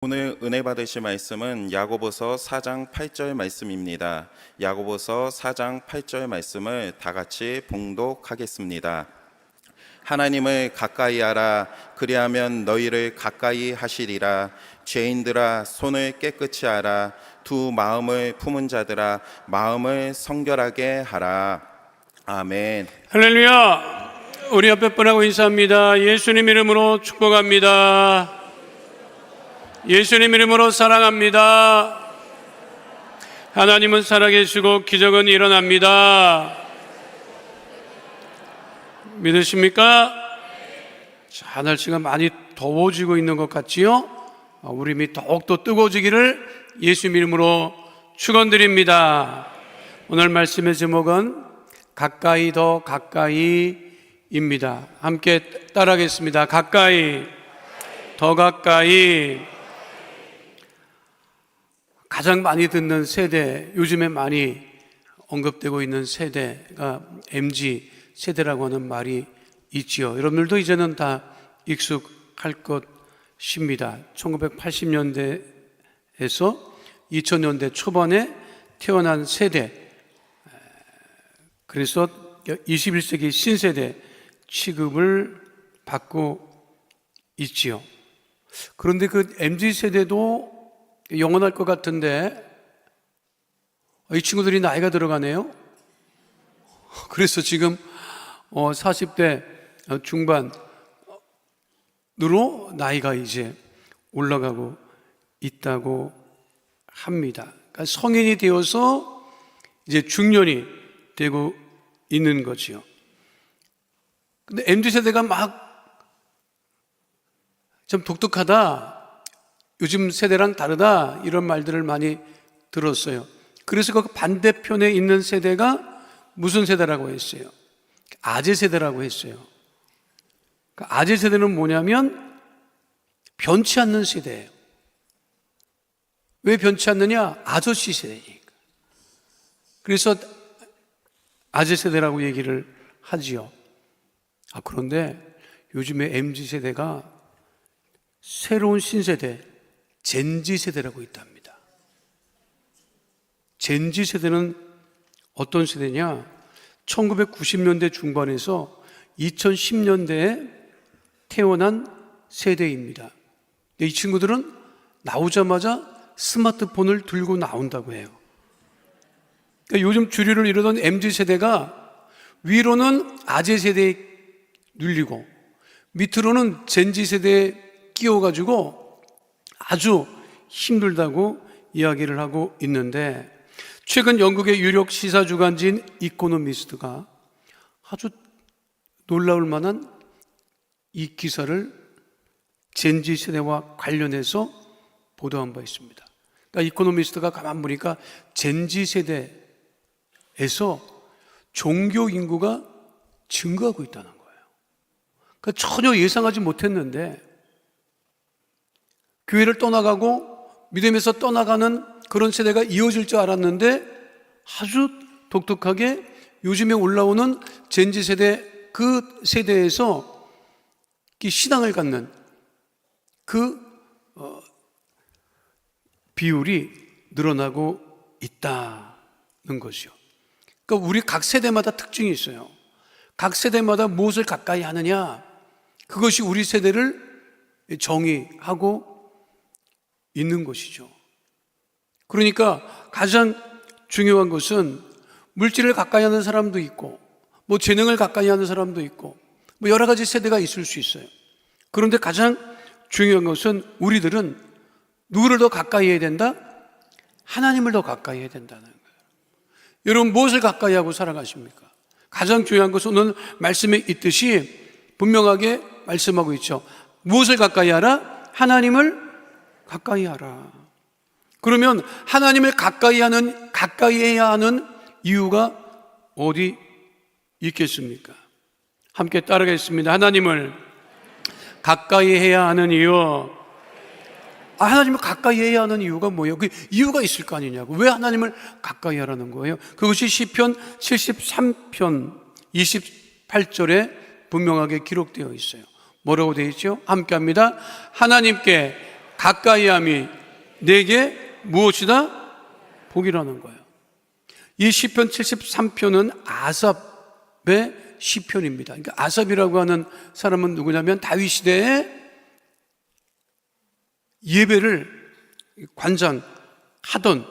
오늘 은혜 받으실 말씀은 야고보서 4장 8절 말씀입니다. 야고보서 4장 8절 말씀을 다 같이 봉독하겠습니다. 하나님을 가까이 하라. 그리하면 너희를 가까이 하시리라. 죄인들아 손을 깨끗이 하라. 두 마음을 품은 자들아 마음을 성결하게 하라. 아멘. 할렐루야. 우리 옆에 분하고 인사합니다. 예수님 이름으로 축복합니다. 예수님 이름으로 사랑합니다. 하나님은 살아계시고 기적은 일어납니다. 믿으십니까? 자, 날씨가 많이 더워지고 있는 것 같지요? 우리 믿 더욱더 뜨거워지기를 예수님 이름으로 축원드립니다. 오늘 말씀의 제목은 가까이 더 가까이입니다. 함께 따라하겠습니다. 가까이 더 가까이. 가장 많이 듣는 세대, 요즘에 많이 언급되고 있는 세대가 MZ 세대라고 하는 말이 있지요. 여러분들도 이제는 다 익숙할 것입니다. 1980년대에서 2000년대 초반에 태어난 세대, 그래서 21세기 신세대 취급을 받고 있지요. 그런데 그 MZ 세대도 영원할 것 같은데 이 친구들이 나이가 들어가네요. 그래서 지금 40대 중반으로 나이가 이제 올라가고 있다고 합니다. 그러니까 성인이 되어서 이제 중년이 되고 있는 거지요. 근데 MZ세대가 막 좀 독특하다, 요즘 세대랑 다르다, 이런 말들을 많이 들었어요. 그래서 그 반대편에 있는 세대가 무슨 세대라고 했어요? 아재 세대라고 했어요. 아재 세대는 뭐냐면 변치 않는 세대예요. 왜 변치 않느냐? 아저씨 세대니까. 그래서 아재 세대라고 얘기를 하지요. 그런데 요즘에 MZ 세대가 새로운 신세대, 젠지 세대라고 있답니다. 젠지 세대는 어떤 세대냐? 1990년대 중반에서 2010년대에 태어난 세대입니다. 이 친구들은 나오자마자 스마트폰을 들고 나온다고 해요. 그러니까 요즘 주류를 이루던 MZ 세대가 위로는 아재 세대에 눌리고 밑으로는 젠지 세대에 끼워가지고 아주 힘들다고 이야기를 하고 있는데, 최근 영국의 유력 시사주간지인 이코노미스트가 아주 놀라울 만한 이 기사를 젠지 세대와 관련해서 보도한 바 있습니다. 그러니까 이코노미스트가 가만 보니까 젠지 세대에서 종교 인구가 증가하고 있다는 거예요. 그러니까 전혀 예상하지 못했는데 교회를 떠나가고 믿음에서 떠나가는 그런 세대가 이어질 줄 알았는데 아주 독특하게 요즘에 올라오는 젠지 세대, 그 세대에서 신앙을 갖는 그 비율이 늘어나고 있다는 것이요. 그러니까 우리 각 세대마다 특징이 있어요. 각 세대마다 무엇을 가까이 하느냐, 그것이 우리 세대를 정의하고 있는 것이죠. 그러니까 가장 중요한 것은 물질을 가까이 하는 사람도 있고, 재능을 가까이 하는 사람도 있고, 여러 가지 세대가 있을 수 있어요. 그런데 가장 중요한 것은 우리들은 누구를 더 가까이 해야 된다? 하나님을 더 가까이 해야 된다는 거예요. 여러분, 무엇을 가까이 하고 살아가십니까? 가장 중요한 것은 오늘 말씀에 있듯이 분명하게 말씀하고 있죠. 무엇을 가까이 하라? 하나님을 가까이 하라. 그러면 하나님을 가까이 해야 하는 이유가 어디 있겠습니까? 함께 따라가겠습니다. 하나님을 가까이 해야 하는 이유. 하나님을 가까이 해야 하는 이유가 뭐예요? 그 이유가 있을 거 아니냐고. 왜 하나님을 가까이 하라는 거예요? 그것이 시편 73편 28절에 분명하게 기록되어 있어요. 뭐라고 되어 있죠? 함께 합니다. 하나님께 가까이함이 내게 무엇이다? 복이라는 거예요. 이 시편 73편은 아삽의 시편입니다. 그러니까 아삽이라고 하는 사람은 누구냐면 다윗 시대에 예배를 관장하던,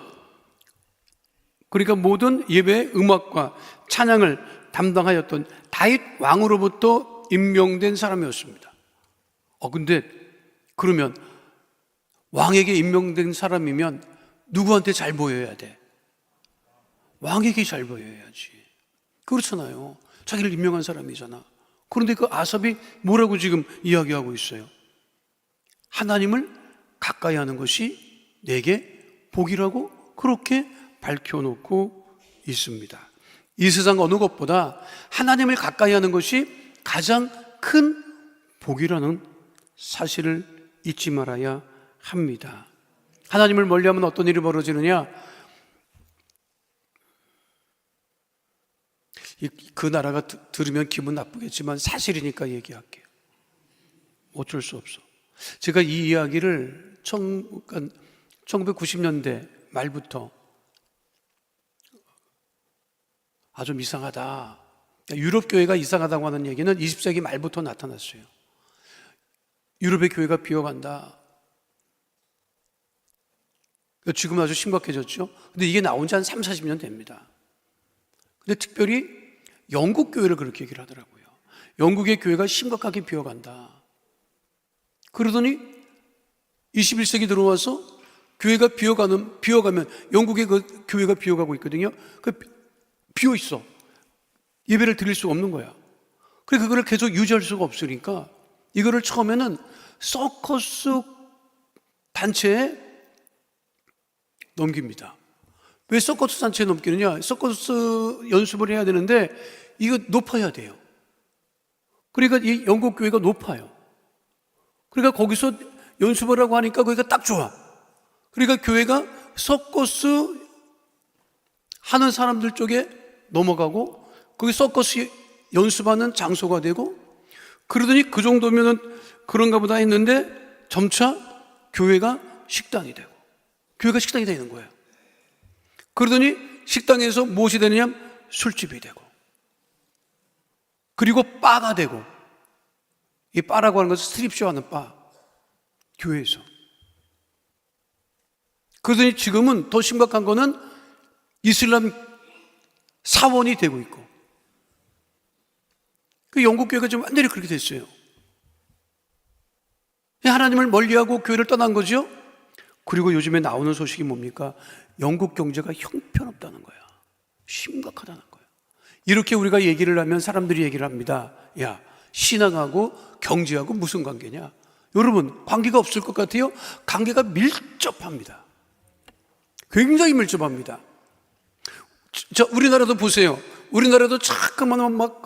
그러니까 모든 예배의 음악과 찬양을 담당하였던 다윗 왕으로부터 임명된 사람이었습니다. 근데 그러면 왕에게 임명된 사람이면 누구한테 잘 보여야 돼? 왕에게 잘 보여야지. 그렇잖아요. 자기를 임명한 사람이잖아. 그런데 그 아삽이 뭐라고 지금 이야기하고 있어요? 하나님을 가까이 하는 것이 내게 복이라고 그렇게 밝혀놓고 있습니다. 이 세상 어느 것보다 하나님을 가까이 하는 것이 가장 큰 복이라는 사실을 잊지 말아야 합니다. 하나님을 멀리하면 어떤 일이 벌어지느냐? 그 나라가 들으면 기분 나쁘겠지만 사실이니까 얘기할게요. 어쩔 수 없어. 제가 이 이야기를 1990년대 말부터 좀 이상하다, 유럽 교회가 이상하다고 하는 얘기는 20세기 말부터 나타났어요. 유럽의 교회가 비어간다. 지금 아주 심각해졌죠. 근데 이게 나온 지 한 3, 40년 됩니다. 근데 특별히 영국 교회를 그렇게 얘기를 하더라고요. 영국의 교회가 심각하게 비어간다. 그러더니 21세기 들어와서 교회가 비어가면 영국의 그 교회가 비어가고 있거든요. 비어 있어. 예배를 드릴 수가 없는 거야. 그래 그거를 계속 유지할 수가 없으니까 이거를 처음에는 서커스 단체에 넘깁니다. 왜 서커스 단체에 넘기느냐? 서커스 연습을 해야 되는데 이거 높아야 돼요. 그러니까 이 영국 교회가 높아요. 그러니까 거기서 연습을 하고 하니까 거기가 딱 좋아. 그러니까 교회가 서커스 하는 사람들 쪽에 넘어가고 거기 서커스 연습하는 장소가 되고, 그러더니 그 정도면은 그런가 보다 했는데 점차 교회가 식당이 되고 교회가 식당이 되는 거예요. 그러더니 식당에서 무엇이 되느냐? 술집이 되고, 그리고 바가 되고, 이 바라고 하는 것은 스트립쇼 하는 바, 교회에서. 그러더니 지금은 더 심각한 거는 이슬람 사원이 되고 있고, 그 영국 교회가 지금 완전히 그렇게 됐어요. 하나님을 멀리하고 교회를 떠난 거죠. 그리고 요즘에 나오는 소식이 뭡니까? 영국 경제가 형편없다는 거야. 심각하다는 거야. 이렇게 우리가 얘기를 하면 사람들이 얘기를 합니다. 야, 신앙하고 경제하고 무슨 관계냐? 여러분, 관계가 없을 것 같아요? 관계가 밀접합니다. 굉장히 밀접합니다. 우리나라도 보세요. 우리나라도 자꾸만 막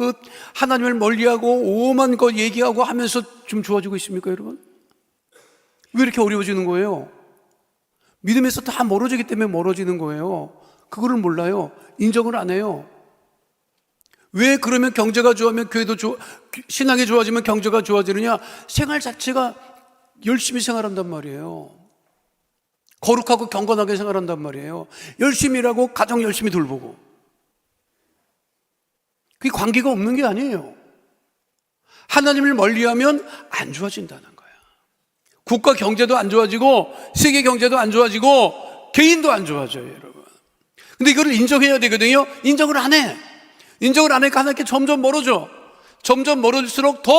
하나님을 멀리하고 오만 것 얘기하고 하면서 좀 좋아지고 있습니까, 여러분? 왜 이렇게 어려워지는 거예요? 믿음에서 다 멀어지기 때문에 멀어지는 거예요. 그거를 몰라요. 인정을 안 해요. 왜 그러면 경제가 좋아하면 교회도 신앙이 좋아지면 경제가 좋아지느냐? 생활 자체가 열심히 생활한단 말이에요. 거룩하고 경건하게 생활한단 말이에요. 열심히 일하고 가정 열심히 돌보고. 그게 관계가 없는 게 아니에요. 하나님을 멀리하면 안 좋아진다는 거야. 국가 경제도 안 좋아지고 세계 경제도 안 좋아지고 개인도 안 좋아져요, 여러분. 근데 이거를 인정해야 되거든요. 인정을 안 해. 인정을 안 하니까 하나님께 점점 멀어져. 점점 멀어질수록 더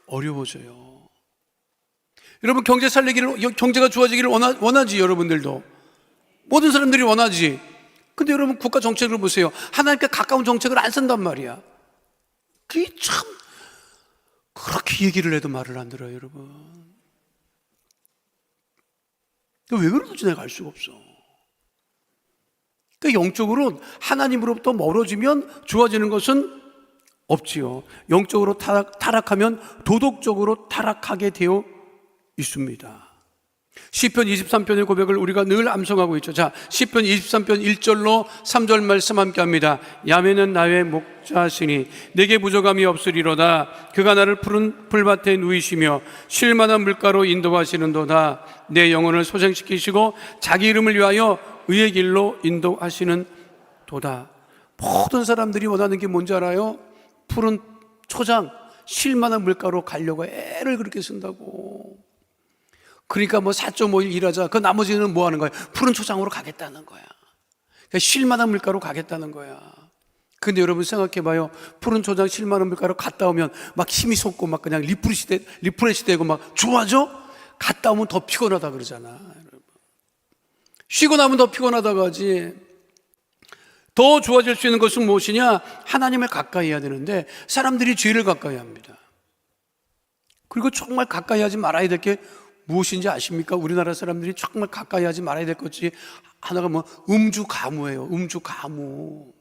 어려워져요. 여러분, 경제가 좋아지기를 원하지, 여러분들도. 모든 사람들이 원하지. 근데 여러분, 국가 정책을 보세요. 하나님께 가까운 정책을 안 쓴단 말이야. 그게 참, 그렇게 얘기를 해도 말을 안 들어요, 여러분. 왜 그러는지 내가 알 수가 없어. 그러니까 영적으로 하나님으로부터 멀어지면 좋아지는 것은 없지요. 영적으로 타락하면 도덕적으로 타락하게 되어 있습니다. 시편 23편의 고백을 우리가 늘 암송하고 있죠. 자, 시편 23편 1절로 3절 말씀 함께 합니다. 야훼는 나의 목자시니 내게 부족함이 없으리로다. 그가 나를 푸른 풀밭에 누이시며 쉴 만한 물가로 인도하시는도다. 내 영혼을 소생시키시고 자기 이름을 위하여 의의 길로 인도하시는 도다. 모든 사람들이 원하는 게 뭔지 알아요? 푸른 초장, 쉴 만한 물가로 가려고 애를 그렇게 쓴다고. 그러니까 뭐 4.5일 일하자. 그 나머지는 뭐 하는 거야? 푸른 초장으로 가겠다는 거야. 그러니까 쉴 만한 물가로 가겠다는 거야. 근데 여러분 생각해 봐요. 푸른 초장 쉴 만한 물가로 갔다 오면 막 힘이 솟고 막 그냥 리프레시 되고 막 좋아져? 갔다 오면 더 피곤하다 그러잖아. 여러분. 쉬고 나면 더 피곤하다고 하지. 더 좋아질 수 있는 것은 무엇이냐? 하나님을 가까이 해야 되는데 사람들이 죄를 가까이 합니다. 그리고 정말 가까이 하지 말아야 될 게 무엇인지 아십니까? 우리나라 사람들이 정말 가까이 하지 말아야 될 것이 하나가 뭐 음주가무예요. 음주가무.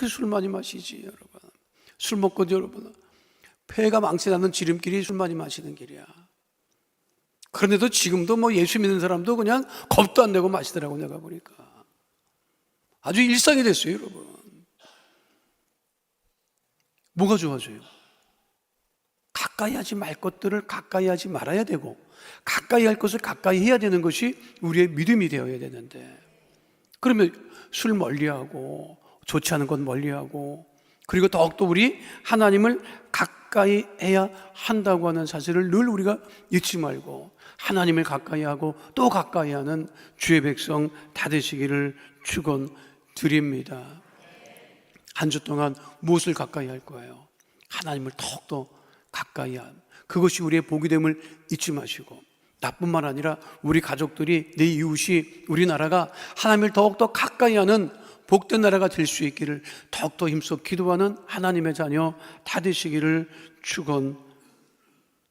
술 많이 마시지 여러분. 술 먹고 여러분 폐가 망치나는 지름길이 술 많이 마시는 길이야. 그런데도 지금도 뭐 예수 믿는 사람도 그냥 겁도 안 내고 마시더라고. 내가 보니까 아주 일상이 됐어요 여러분. 뭐가 좋아져요? 가까이 하지 말 것들을 가까이 하지 말아야 되고 가까이 할 것을 가까이 해야 되는 것이 우리의 믿음이 되어야 되는데, 그러면 술 멀리하고 좋지 않은 것 멀리하고, 그리고 더욱더 우리 하나님을 가까이 해야 한다고 하는 사실을 늘 우리가 잊지 말고 하나님을 가까이 하고 또 가까이 하는 주의 백성 다 되시기를 축원드립니다. 한 주 동안 무엇을 가까이 할 거예요? 하나님을 더욱더 가까이 함. 그것이 우리의 복이 됨을 잊지 마시고, 나뿐만 아니라 우리 가족들이, 내 이웃이, 우리나라가 하나님을 더욱더 가까이 하는 복된 나라가 될 수 있기를 더욱더 힘써 기도하는 하나님의 자녀 다 되시기를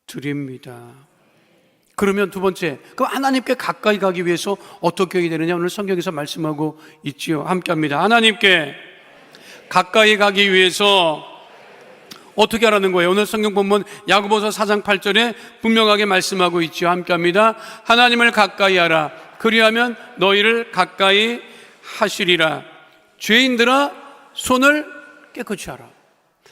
축원드립니다. 그러면 두 번째, 그럼 하나님께 가까이 가기 위해서 어떻게 해야 되느냐? 오늘 성경에서 말씀하고 있지요. 함께 합니다. 하나님께 가까이 가기 위해서 어떻게 하라는 거예요? 오늘 성경 본문 야고보서 4장 8절에 분명하게 말씀하고 있죠. 함께 합니다. 하나님을 가까이 하라. 그리하면 너희를 가까이 하시리라. 죄인들아 손을 깨끗이 하라.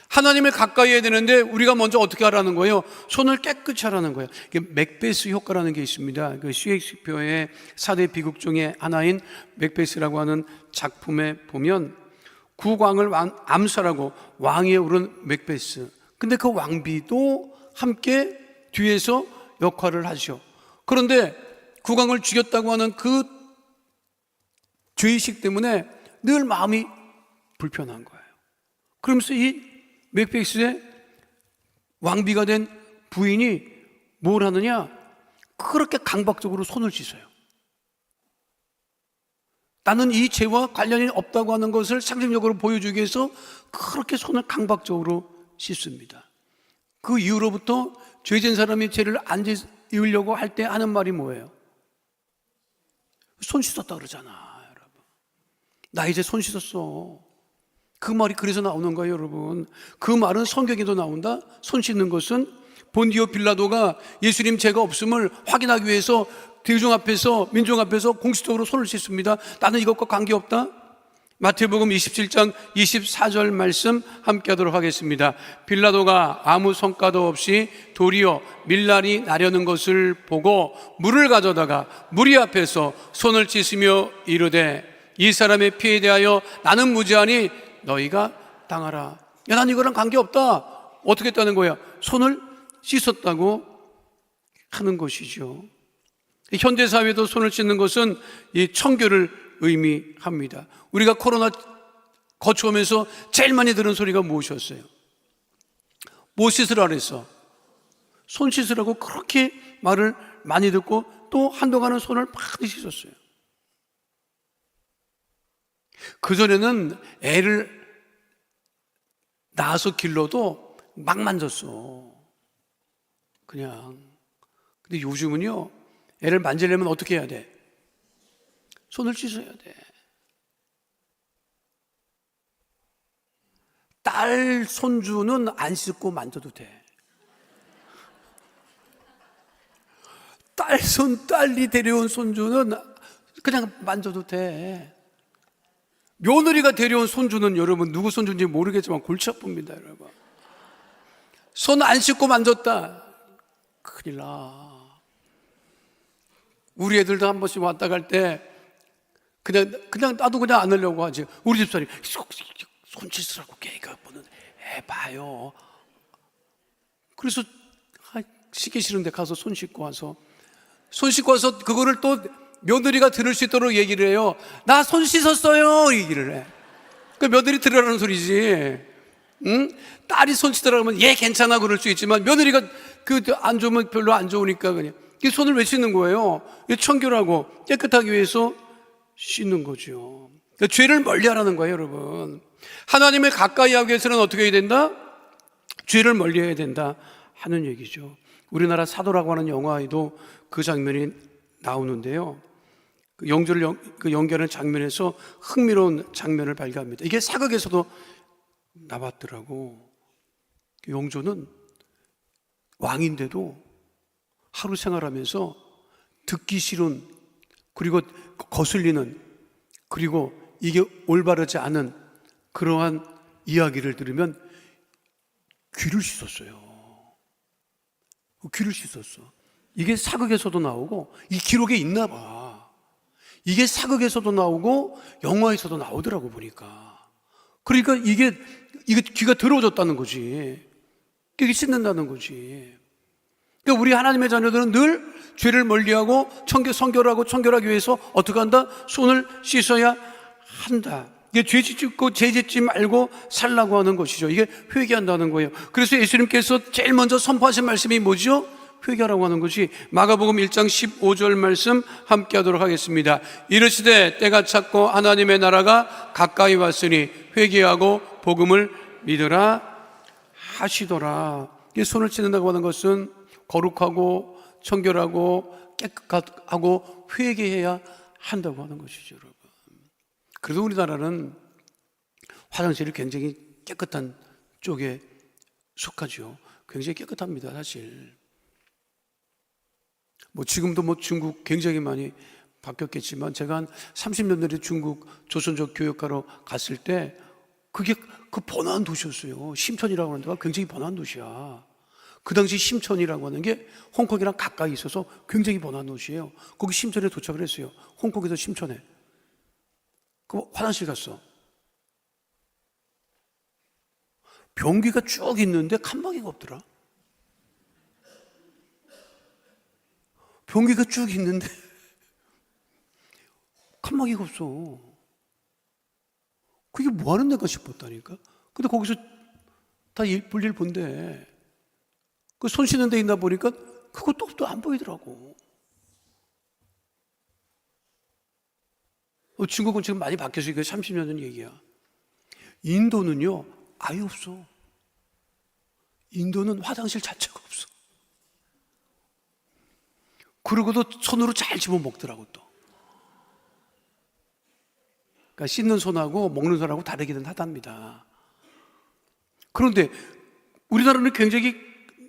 하나님을 가까이 해야 되는데 우리가 먼저 어떻게 하라는 거예요? 손을 깨끗이 하라는 거예요. 이게 맥베스 효과라는 게 있습니다. 그 셰익스피어의 4대 비극 중에 하나인 맥베스라고 하는 작품에 보면 국왕을 암살하고 왕위에 오른 맥베스. 근데 그 왕비도 함께 뒤에서 역할을 하죠. 그런데 국왕을 죽였다고 하는 그 죄의식 때문에 늘 마음이 불편한 거예요. 그러면서 이 맥베스의 왕비가 된 부인이 뭘 하느냐? 그렇게 강박적으로 손을 씻어요. 나는 이 죄와 관련이 없다고 하는 것을 상징적으로 보여주기 위해서 그렇게 손을 강박적으로 씻습니다. 그 이후로부터 죄진 사람이 죄를 안 지으려고 할 때 하는 말이 뭐예요? 손 씻었다 그러잖아, 여러분. 나 이제 손 씻었어. 그 말이 그래서 나오는 거예요, 여러분. 그 말은 성경에도 나온다. 손 씻는 것은 본디오 빌라도가 예수님 죄가 없음을 확인하기 위해서 대중 앞에서, 민중 앞에서 공식적으로 손을 씻습니다. 나는 이것과 관계없다. 마태복음 27장 24절 말씀 함께 하도록 하겠습니다. 빌라도가 아무 성과도 없이 도리어 밀날이 나려는 것을 보고 물을 가져다가 무리 앞에서 손을 씻으며 이르되 이 사람의 피에 대하여 나는 무죄하니 너희가 당하라. 야, 난 이거랑 관계없다. 어떻게 했다는 거야? 손을 씻었다고 하는 것이죠. 현대 사회도 손을 씻는 것은 이 청결을 의미합니다. 우리가 코로나 거쳐오면서 제일 많이 들은 소리가 무엇이었어요? 뭐 씻으라 그랬어? 손 씻으라고 그렇게 말을 많이 듣고 또 한동안은 손을 많이 씻었어요. 그전에는 애를 낳아서 길러도 막 만졌어. 그냥. 근데 요즘은요, 애를 만지려면 어떻게 해야 돼? 손을 씻어야 돼. 딸 손주는 안 씻고 만져도 돼. 딸이 데려온 손주는 그냥 만져도 돼. 며느리가 데려온 손주는 여러분 누구 손주인지 모르겠지만 골치 아픕니다, 여러분. 손 안 씻고 만졌다, 큰일 나. 우리 애들도 한 번씩 왔다 갈 때 그냥 나도 그냥 안 하려고 하지. 우리 집사람이 손 씻으라고 걔가 보는 애 봐요. 그래서 씻기 싫은데 가서 손 씻고 와서 그거를 또 며느리가 들을 수 있도록 얘기를 해요. 나 손 씻었어요 얘기를 해. 그 며느리 들으라는 소리지. 응? 딸이 손 씻으라고 하면 얘 괜찮아 그럴 수 있지만 며느리가 그 안 좋으면 별로 안 좋으니까 그냥 이 손을 왜 씻는 거예요? 청결하고 깨끗하기 위해서 씻는 거죠. 그러니까 죄를 멀리하라는 거예요, 여러분. 하나님을 가까이 하기 위해서는 어떻게 해야 된다? 죄를 멀리해야 된다 하는 얘기죠. 우리나라 사도라고 하는 영화에도 그 장면이 나오는데요. 그 영주를 연기하는 장면에서 흥미로운 장면을 발견합니다. 이게 사극에서도 나왔더라고. 영조는 왕인데도 하루 생활하면서 듣기 싫은, 그리고 거슬리는, 그리고 이게 올바르지 않은 그러한 이야기를 들으면 귀를 씻었어요. 귀를 씻었어. 이게 사극에서도 나오고 이 기록에 있나 봐. 이게 사극에서도 나오고 영화에서도 나오더라고 보니까. 그러니까 이게 귀가 더러워졌다는 거지. 이게 씻는다는 거지. 그러니까 우리 하나님의 자녀들은 늘 죄를 멀리하고 성결하고 청결하기 위해서 어떻게 한다? 손을 씻어야 한다. 이게 죄 짓지 말고 살라고 하는 것이죠. 이게 회개한다는 거예요. 그래서 예수님께서 제일 먼저 선포하신 말씀이 뭐죠? 회개하라고 하는 것이 마가복음 1장 15절 말씀 함께 하도록 하겠습니다. 이르시되 때가 찼고 하나님의 나라가 가까이 왔으니 회개하고 복음을 믿으라 하시더라. 이 손을 씻는다고 하는 것은 거룩하고 청결하고 깨끗하고 회개해야 한다고 하는 것이죠, 여러분. 그래도 우리나라는 화장실이 굉장히 깨끗한 쪽에 속하죠. 굉장히 깨끗합니다, 사실. 지금도 중국 굉장히 많이 바뀌었겠지만 제가 한 30년 전에 중국 조선족 교역하러 갔을 때 그게 그 번화한 도시였어요. 심천이라고 하는 데가 굉장히 번화한 도시야. 그 당시 심천이라고 하는 게 홍콩이랑 가까이 있어서 굉장히 번화한 도시예요. 거기 심천에 도착을 했어요. 홍콩에서 심천에. 그 화장실 갔어. 변기가 쭉 있는데 칸막이가 없더라. 변기가 쭉 있는데 칸막이가 없어. 그게 뭐 하는 데가 싶었다니까. 근데 거기서 다 볼일 본데 그 손 씻는 데 있나 보니까 그것도 또 안 보이더라고. 중국은 지금 많이 바뀌었어요. 이게 30년 전 얘기야. 인도는요 아예 없어. 인도는 화장실 자체가 없어. 그러고도 손으로 잘 집어 먹더라고 또. 그러니까 씻는 손하고 먹는 손하고 다르기는 하답니다. 그런데 우리나라는 굉장히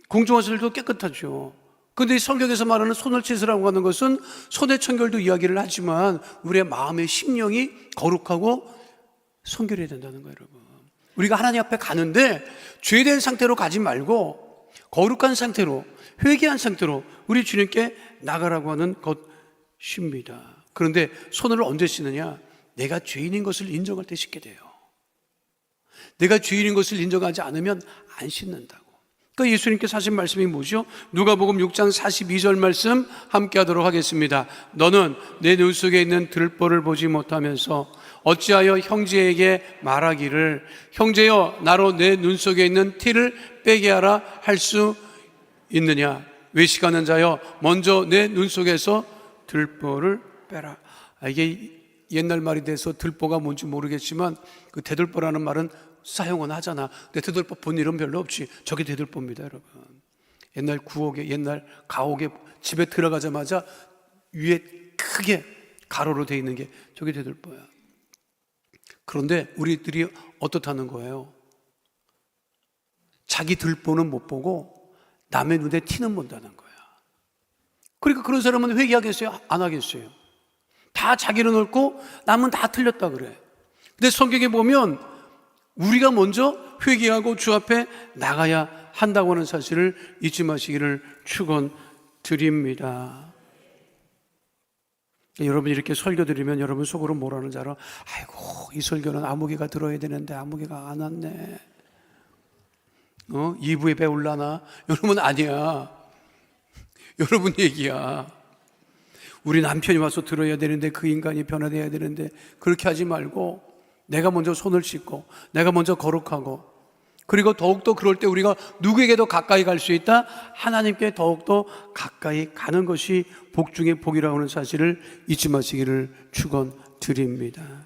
공중화장실도 깨끗하죠. 그런데 성경에서 말하는 손을 씻으라고 하는 것은 손의 청결도 이야기를 하지만 우리의 마음의 심령이 거룩하고 성결해야 된다는 거예요, 여러분. 우리가 하나님 앞에 가는데 죄된 상태로 가지 말고 거룩한 상태로, 회개한 상태로 우리 주님께 나가라고 하는 것입니다. 그런데 손을 언제 씻느냐? 내가 죄인인 것을 인정할 때 씻게 돼요. 내가 죄인인 것을 인정하지 않으면 안 씻는다고. 그러니까 예수님께서 하신 말씀이 뭐죠? 누가복음 6장 42절 말씀 함께 하도록 하겠습니다. 너는 내 눈 속에 있는 들보를 보지 못하면서 어찌하여 형제에게 말하기를 형제여 나로 내 눈 속에 있는 티를 빼게 하라 할 수 있느냐? 외식하는 자여 먼저 내 눈 속에서 들보를 빼라. 이게 옛날 말이 돼서 들보가 뭔지 모르겠지만 그 대들보라는 말은 사용은 하잖아. 근데 대들보 본 일은 별로 없지. 저게 대들보입니다, 여러분. 옛날 구옥에, 옛날 가옥에 집에 들어가자마자 위에 크게 가로로 돼 있는 게 저게 대들보야. 그런데 우리들이 어떻다는 거예요? 자기 들보는 못 보고 남의 눈에 티는 본다는 거야. 그러니까 그런 사람은 회개하겠어요? 안 하겠어요? 다 자기는 옳고 남은 다 틀렸다 그래. 근데 성경에 보면 우리가 먼저 회개하고 주 앞에 나가야 한다고 하는 사실을 잊지 마시기를 축원드립니다. 여러분 이렇게 설교 드리면 여러분 속으로 뭐라는 줄 알아? 아이고, 이 설교는 아무개가 들어야 되는데 아무개가 안 왔네. 2부에 배울라나? 여러분 아니야. 여러분 얘기야. 우리 남편이 와서 들어야 되는데, 그 인간이 변화돼야 되는데, 그렇게 하지 말고 내가 먼저 손을 씻고 내가 먼저 거룩하고, 그리고 더욱더 그럴 때 우리가 누구에게도 가까이 갈 수 있다? 하나님께 더욱더 가까이 가는 것이 복 중에 복이라고 하는 사실을 잊지 마시기를 축원드립니다.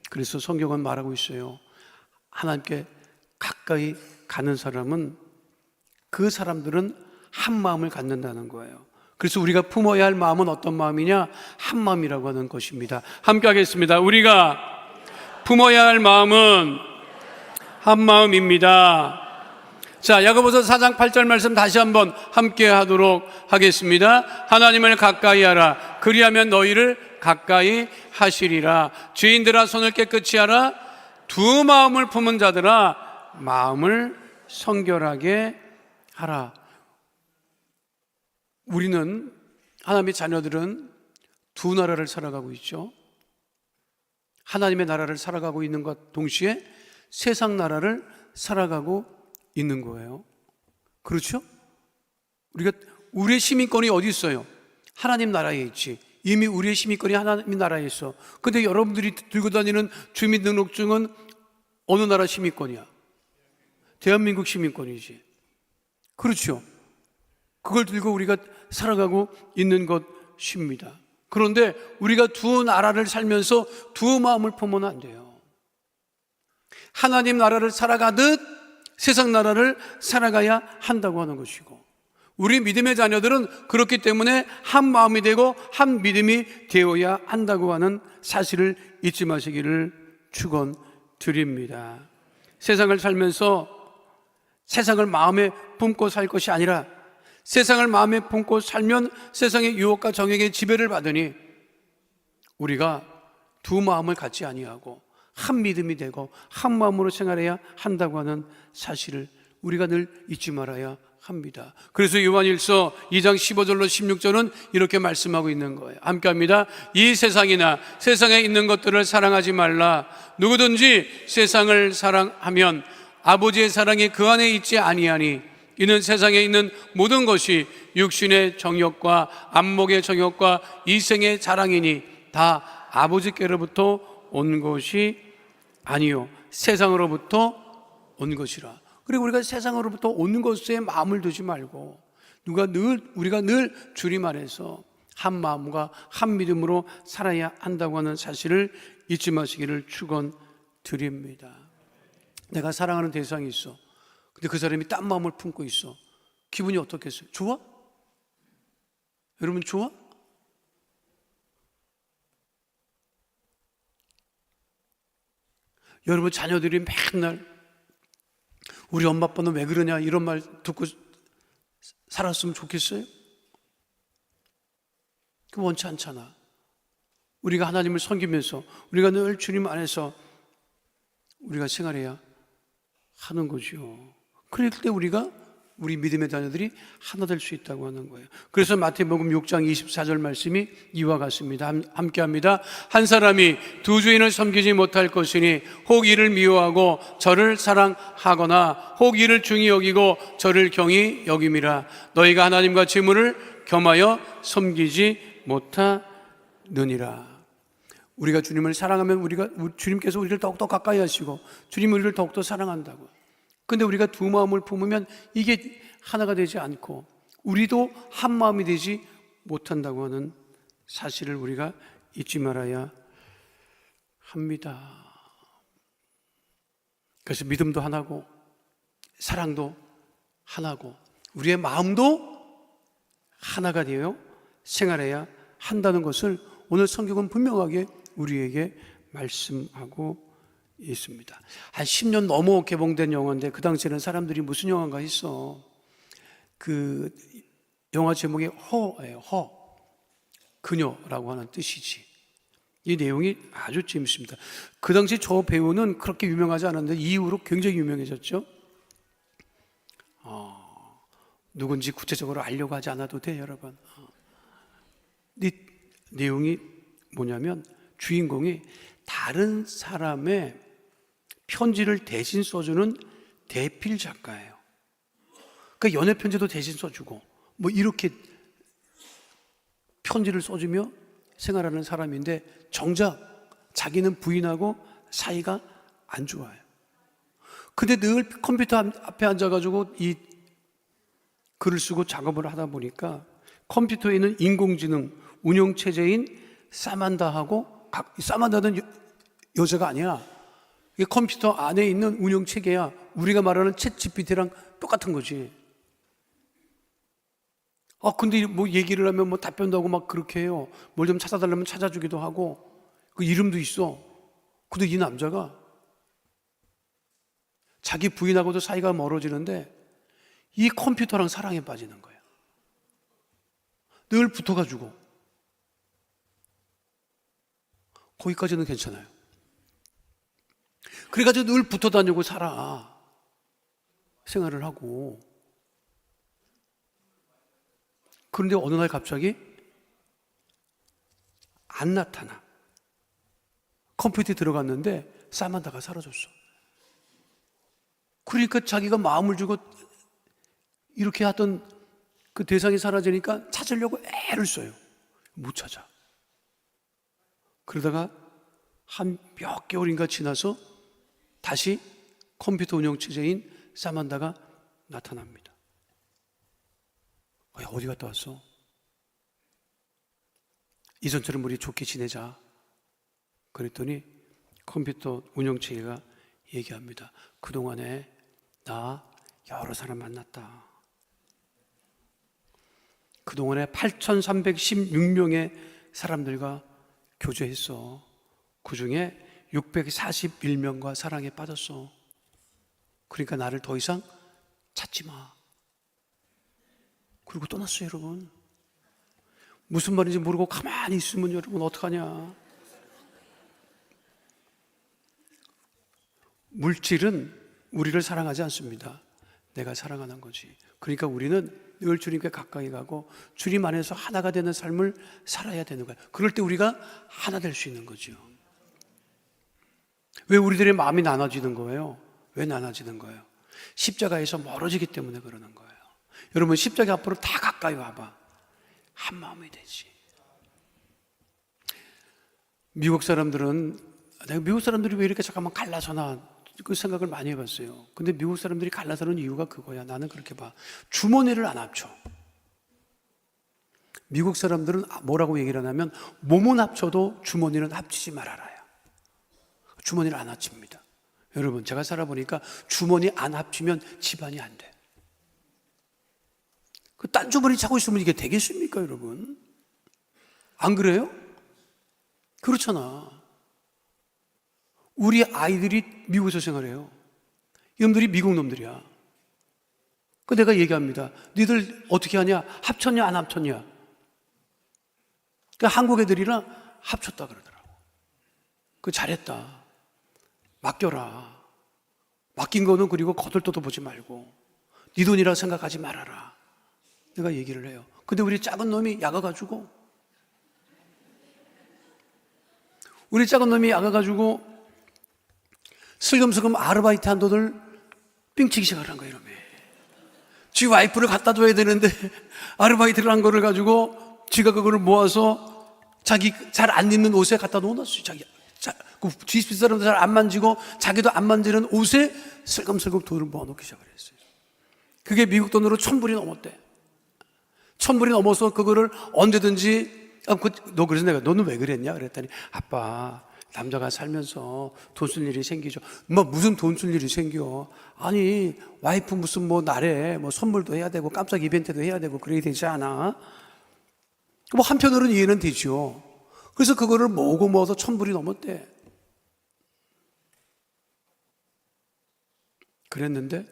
그래서 성경은 말하고 있어요. 하나님께 가까이 가는 사람은, 그 사람들은 한 마음을 갖는다는 거예요. 그래서 우리가 품어야 할 마음은 어떤 마음이냐? 한 마음이라고 하는 것입니다. 함께 하겠습니다. 우리가 품어야 할 마음은 한 마음입니다. 자, 야고보서 4장 8절 말씀 다시 한번 함께 하도록 하겠습니다. 하나님을 가까이 하라. 그리하면 너희를 가까이 하시리라. 죄인들아 손을 깨끗이 하라. 두 마음을 품은 자들아 마음을 성결하게 하라. 우리는, 하나님의 자녀들은 두 나라를 살아가고 있죠. 하나님의 나라를 살아가고 있는 것 동시에 세상 나라를 살아가고 있는 거예요. 그렇죠? 우리의 시민권이 어디 있어요? 하나님 나라에 있지. 이미 우리의 시민권이 하나님 나라에 있어. 근데 여러분들이 들고 다니는 주민등록증은 어느 나라 시민권이야? 대한민국 시민권이지. 그렇죠? 그걸 들고 우리가 살아가고 있는 것입니다. 그런데 우리가 두 나라를 살면서 두 마음을 품으면 안 돼요. 하나님 나라를 살아가듯 세상 나라를 살아가야 한다고 하는 것이고, 우리 믿음의 자녀들은 그렇기 때문에 한 마음이 되고 한 믿음이 되어야 한다고 하는 사실을 잊지 마시기를 축원드립니다. 세상을 살면서 세상을 마음에 품고 살 것이 아니라, 세상을 마음에 품고 살면 세상의 유혹과 정욕의 지배를 받으니 우리가 두 마음을 갖지 아니하고 한 믿음이 되고 한 마음으로 생활해야 한다고 하는 사실을 우리가 늘 잊지 말아야 합니다. 그래서 요한일서 2장 15절로 16절은 이렇게 말씀하고 있는 거예요. 함께 합니다. 이 세상이나 세상에 있는 것들을 사랑하지 말라. 누구든지 세상을 사랑하면 아버지의 사랑이 그 안에 있지 아니하니, 이는 세상에 있는 모든 것이 육신의 정욕과 안목의 정욕과 이생의 자랑이니 다 아버지께로부터 온 것이 아니요 세상으로부터 온 것이라. 그리고 우리가 세상으로부터 온 것에 마음을 두지 말고 우리가 늘 주님 안에서 한 마음과 한 믿음으로 살아야 한다고 하는 사실을 잊지 마시기를 축원드립니다. 내가 사랑하는 대상이 있어. 근데 그 사람이 딴 마음을 품고 있어. 기분이 어떻겠어요? 좋아? 여러분 좋아? 여러분 자녀들이 맨날 우리 엄마 아빠는 왜 그러냐 이런 말 듣고 살았으면 좋겠어요? 그 원치 않잖아. 우리가 하나님을 섬기면서 우리가 늘 주님 안에서 우리가 생활해야 하는 거죠. 그럴 때 우리 믿음의 자녀들이 하나 될 수 있다고 하는 거예요. 그래서 마태복음 6장 24절 말씀이 이와 같습니다. 함께 합니다. 한 사람이 두 주인을 섬기지 못할 것이니 혹 이를 미워하고 저를 사랑하거나 혹 이를 중히 여기고 저를 경히 여김이라. 너희가 하나님과 재물을 겸하여 섬기지 못하느니라. 우리가 주님을 사랑하면 주님께서 우리를 더욱더 가까이 하시고 주님이 우리를 더욱더 사랑한다고. 근데 우리가 두 마음을 품으면 이게 하나가 되지 않고 우리도 한 마음이 되지 못한다고 하는 사실을 우리가 잊지 말아야 합니다. 그래서 믿음도 하나고 사랑도 하나고 우리의 마음도 하나가 되어 생활해야 한다는 것을 오늘 성경은 분명하게 우리에게 말씀하고 있습니다. 한 10년 넘어 개봉된 영화인데 그 당시에는 사람들이 무슨 영화인가 했어. 그 영화 제목이 허예요. 허. 그녀라고 하는 뜻이지. 이 내용이 아주 재밌습니다. 그 당시 저 배우는 그렇게 유명하지 않았는데 이후로 굉장히 유명해졌죠. 누군지 구체적으로 알려고 하지 않아도 돼, 여러분. 이 내용이 뭐냐면 주인공이 다른 사람의 편지를 대신 써주는 대필 작가예요. 그러니까 연애 편지도 대신 써주고 뭐 이렇게 편지를 써주며 생활하는 사람인데 정작 자기는 부인하고 사이가 안 좋아요. 근데 늘 컴퓨터 앞에 앉아가지고 이 글을 쓰고 작업을 하다 보니까 컴퓨터에 있는 인공지능 운영체제인 사만다하고, 사만다는 여자가 아니야. 이게 컴퓨터 안에 있는 운영체계야. 우리가 말하는 챗 GPT랑 똑같은 거지. 근데 뭐 얘기를 하면 뭐 답변도 하고 막 그렇게 해요. 뭘 좀 찾아달라면 찾아주기도 하고, 그 이름도 있어. 근데 이 남자가 자기 부인하고도 사이가 멀어지는데 이 컴퓨터랑 사랑에 빠지는 거예요. 늘 붙어가지고. 거기까지는 괜찮아요. 그래가지고 늘 붙어 다니고 살아. 생활을 하고. 그런데 어느 날 갑자기 안 나타나. 컴퓨터에 들어갔는데 사만다가 사라졌어. 그러니까 자기가 마음을 주고 이렇게 하던 그 대상이 사라지니까 찾으려고 애를 써요. 못 찾아. 그러다가 한 몇 개월인가 지나서 다시 컴퓨터 운영체제인 사만다가 나타납니다. 야, 어디 갔다 왔어? 이전처럼 우리 좋게 지내자. 그랬더니 컴퓨터 운영체계가 얘기합니다. 그동안에 나 여러 사람 만났다. 그동안에 8,316명의 사람들과 교제했어. 그 중에 641명과 사랑에 빠졌어. 그러니까 나를 더 이상 찾지 마. 그리고 떠났어요, 여러분. 무슨 말인지 모르고 가만히 있으면 여러분 어떡하냐. 물질은 우리를 사랑하지 않습니다. 내가 사랑하는 거지. 그러니까 우리는 늘 주님께 가까이 가고 주님 안에서 하나가 되는 삶을 살아야 되는 거예요. 그럴 때 우리가 하나 될 수 있는 거죠. 왜 우리들의 마음이 나눠지는 거예요? 왜 나눠지는 거예요? 십자가에서 멀어지기 때문에 그러는 거예요. 여러분 십자가 앞으로 다 가까이 와봐. 한 마음이 되지. 미국 사람들은 내가 미국 사람들이 왜 이렇게 잠깐만 갈라서나 그 생각을 많이 해봤어요. 근데 미국 사람들이 갈라서는 이유가 그거야. 나는 그렇게 봐. 주머니를 안 합쳐. 미국 사람들은 뭐라고 얘기를 하냐면 몸은 합쳐도 주머니는 합치지 말아라요. 주머니를 안 합칩니다. 여러분 제가 살아보니까 주머니 안 합치면 집안이 안 돼. 그 딴 주머니 차고 있으면 이게 되겠습니까, 여러분? 안 그래요? 그렇잖아. 우리 아이들이 미국에서 생활해요. 이놈들이 미국 놈들이야. 그 내가 얘기합니다. 니들 어떻게 하냐? 합쳤냐 안 합쳤냐? 그 한국 애들이랑 합쳤다 그러더라고. 그 잘했다. 맡겨라. 맡긴 거는 그리고 거들떠도 보지 말고 네 돈이라 생각하지 말아라. 내가 얘기를 해요. 근데 우리 작은 놈이 야가가지고 슬금슬금 아르바이트 한 돈을 삥치기 시작하는 거예요, 이러면. 지 와이프를 갖다 줘야 되는데 아르바이트를 한 거를 가지고 지가 그거를 모아서 자기 잘 안 입는 옷에 갖다 놓아놨어요. 그 주위 사람도 잘 안 만지고 자기도 안 만지는 옷에 슬금슬금 돈을 모아놓기 시작을 했어요. 그게 미국 돈으로 1,000불이 넘었대. 1,000불이 넘어서 그거를 언제든지 너 그래서 내가 너는 왜 그랬냐 그랬더니 아빠 남자가 살면서 돈 쓸 일이 생기죠. 뭐 무슨 돈 쓸 일이 생겨? 아니 와이프 무슨 뭐 날에 뭐 선물도 해야 되고 깜짝 이벤트도 해야 되고 그래야 되지 않아? 뭐 한편으로는 이해는 되죠. 그래서 그거를 모으고 모아서 1,000불이 넘었대. 그랬는데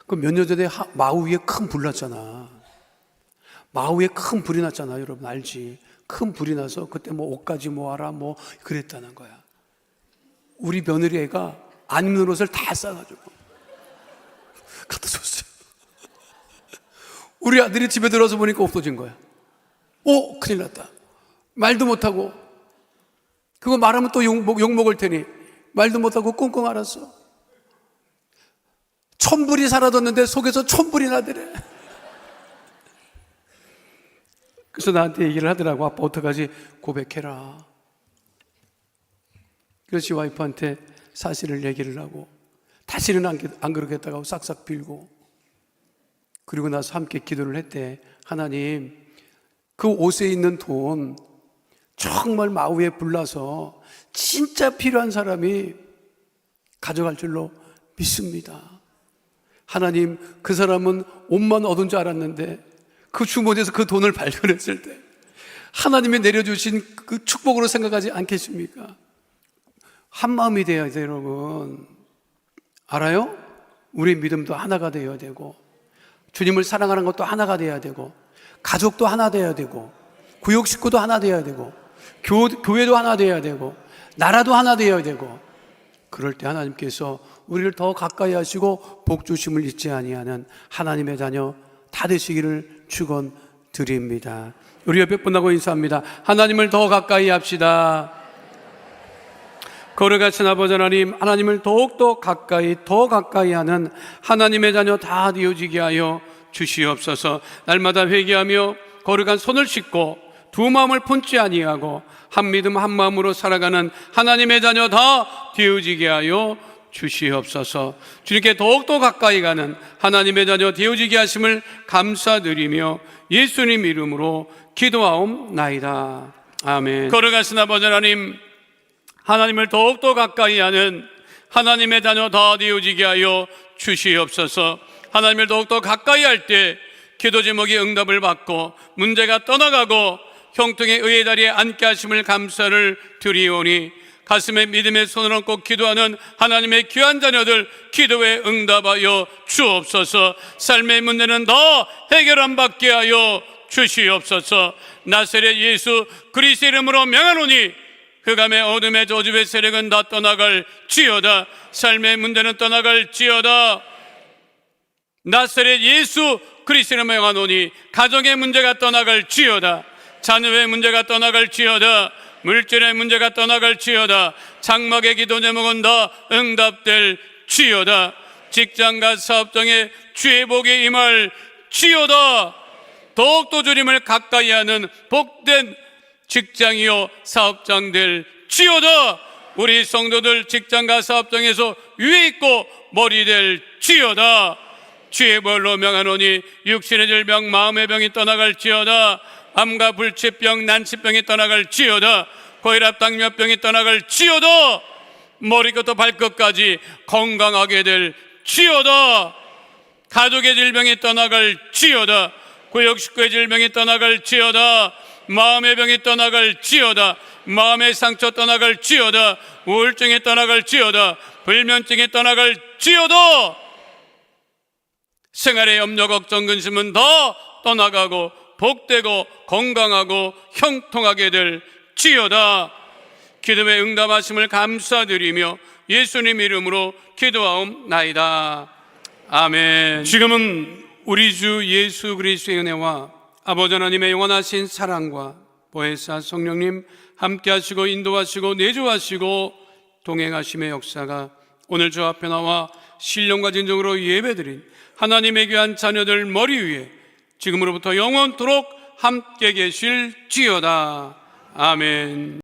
그 몇 년 전에 마우이에 큰 불 났잖아. 마우이에 큰 불이 났잖아. 여러분 알지? 큰 불이 나서 그때 뭐 옷까지 모아라 뭐 그랬다는 거야. 우리 며느리 애가 안 입는 옷을 다 싸가지고 갖다 줬어요. 우리 아들이 집에 들어서 보니까 없어진 거야. 큰일 났다. 말도 못하고, 그거 말하면 또 욕먹을 테니 말도 못하고 꽁꽁 앓았어. 천불이 사라졌는데 속에서 천불이 나더래. 그래서 나한테 얘기를 하더라고. 아빠 어떡하지? 고백해라. 그래서 와이프한테 사실을 얘기를 하고, 다시는 안 그러겠다고 싹싹 빌고, 그리고 나서 함께 기도를 했대. 하나님, 그 옷에 있는 돈 정말 마우에 불나서 진짜 필요한 사람이 가져갈 줄로 믿습니다. 하나님, 그 사람은 옷만 얻은 줄 알았는데 그 주머니에서 그 돈을 발견했을 때 하나님이 내려주신 그 축복으로 생각하지 않겠습니까? 한 마음이 되어야 돼요, 여러분. 알아요? 우리 믿음도 하나가 되어야 되고, 주님을 사랑하는 것도 하나가 되어야 되고, 가족도 하나 되어야 되고, 구역 식구도 하나 되어야 되고, 교회도 하나 되어야 되고, 나라도 하나 되어야 되고, 그럴 때 하나님께서 우리를 더 가까이 하시고 복 주심을 잊지 아니하는 하나님의 자녀 다 되시기를 축원드립니다. 우리 옆에 분하고 인사합니다. 하나님을 더 가까이 합시다. 거룩하신 아버지 하나님, 하나님을 더욱더 가까이 더 가까이 하는 하나님의 자녀 다 되어지게 하여 주시옵소서. 날마다 회개하며 거룩한 손을 씻고 두 마음을 품지 아니하고 한 믿음 한 마음으로 살아가는 하나님의 자녀 다 되어지게 하여 주시옵소서. 주님께 더욱더 가까이 가는 하나님의 자녀 되어지게 하심을 감사드리며 예수님 이름으로 기도하옵나이다. 아멘. 거룩하신 아버지 하나님, 하나님을 더욱더 가까이 하는 하나님의 자녀 다 되어지게 하여 주시옵소서. 하나님을 더욱더 가까이 할 때 기도 제목이 응답을 받고 문제가 떠나가고 형통의 의의 자리에 앉게 하심을 감사를 드리오니 가슴에 믿음의 손을 얹고 기도하는 하나님의 귀한 자녀들 기도에 응답하여 주옵소서. 삶의 문제는 더 해결함 받게 하여 주시옵소서. 나사렛 예수 그리스도 이름으로 명하노니 흑암의 어둠의 저주의 세력은 다 떠나갈 지어다. 삶의 문제는 떠나갈 지어다. 나사렛 예수 그리스도를 명하노니 가정의 문제가 떠나갈 지어다. 자녀의 문제가 떠나갈 지어다. 물질의 문제가 떠나갈 지어다. 장막의 기도 제목은 다 응답될 지어다. 직장과 사업장에 주의 복이 임할 지어다. 더욱더 주님을 가까이 하는 복된 직장이요 사업장 될 지어다. 우리 성도들 직장과 사업장에서 위에 있고 머리 될 지어다. 주의 벌로 명하노니 육신의 질병 마음의 병이 떠나갈 지어다. 암과 불치병 난치병이 떠나갈 지어다. 고혈압 당뇨병이 떠나갈 지어다. 머리부터 발끝까지 건강하게 될 지어다. 가족의 질병이 떠나갈 지어다. 구역 식구의 질병이 떠나갈 지어다. 마음의 병이 떠나갈 지어다. 마음의 상처 떠나갈 지어다. 우울증이 떠나갈 지어다. 불면증이 떠나갈 지어다. 생활의 염려 걱정 근심은 다 떠나가고 복되고 건강하고 형통하게 될 지어다. 기도에 응답하심을 감사드리며 예수님 이름으로 기도하옵나이다. 아멘. 지금은 우리 주 예수 그리스도의 은혜와 아버지 하나님의 영원하신 사랑과 보혜사 성령님 함께 하시고 인도하시고 내주하시고 동행하심의 역사가 오늘 저 앞에 나와 신령과 진정으로 예배드린 하나님의 귀한 자녀들 머리 위에 지금으로부터 영원토록 함께 계실지어다. 아멘.